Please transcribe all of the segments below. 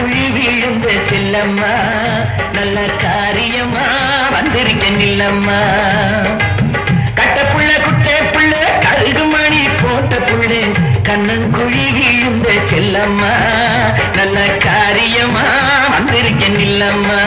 கண்ணங்குழி விழுந்த செல்லம்மா நல்ல காரியமா வந்திருக்க நில்லம்மா கட்டப்புள்ள குட்டை புள்ள கருகுமணி போட்ட புள்ளே கண்ணங்குழி விழுந்த செல்லம்மா நல்ல காரியமா வந்திருக்க நில்லம்மா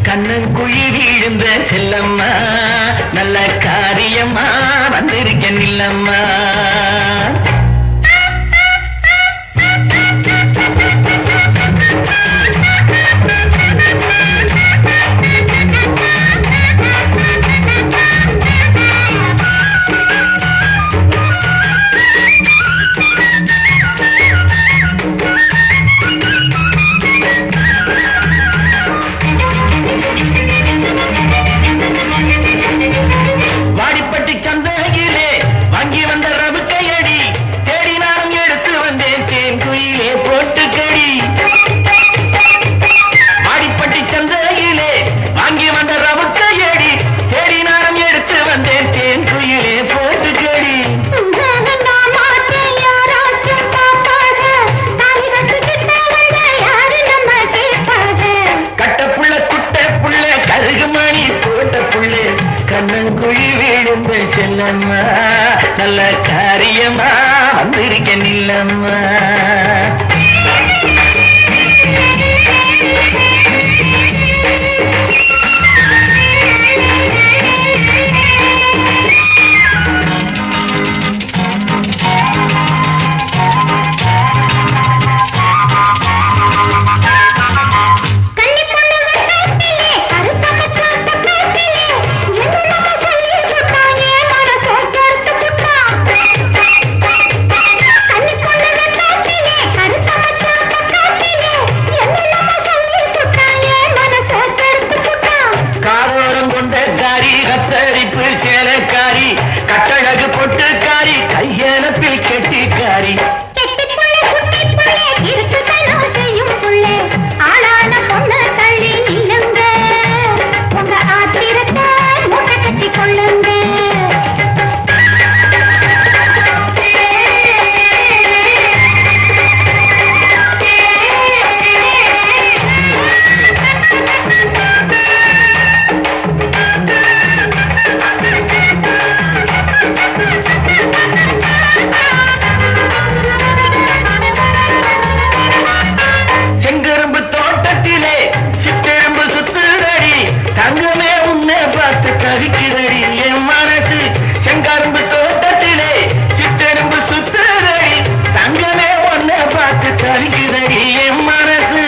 கண்ணங்குழி விழுந்த செல்லம்மா நல்ல காரியமா வந்திருக்க நில்லம்மா கண்ணங்குழி விழுந்த செல்லம்மா நல்ல காரியமா வந்திருக்க நில்லம்மா கட்டழகு பொட்டுக்காரி கையெனப்பில் கெட்டிக்காரி கவிக்கிறடி என் மனசு செங்கரும்பு தோட்டத்திலே சிற்றெரும்பு சுத்துறடி தங்கமே ஒன்ன பார்த்து கவிக்கிறடி என் மனசு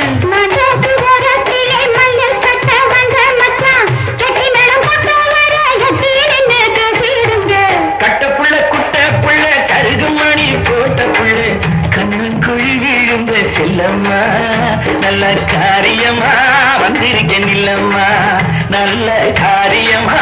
கட்டப்புள்ள குட்டை புள்ள கருகுமணி போட்ட புள்ள கண்ணங்குழி விழுந்த செல்லம்மா நல்ல காரியமா வந்திருக்க நில்லம்மா நல்ல காரியமா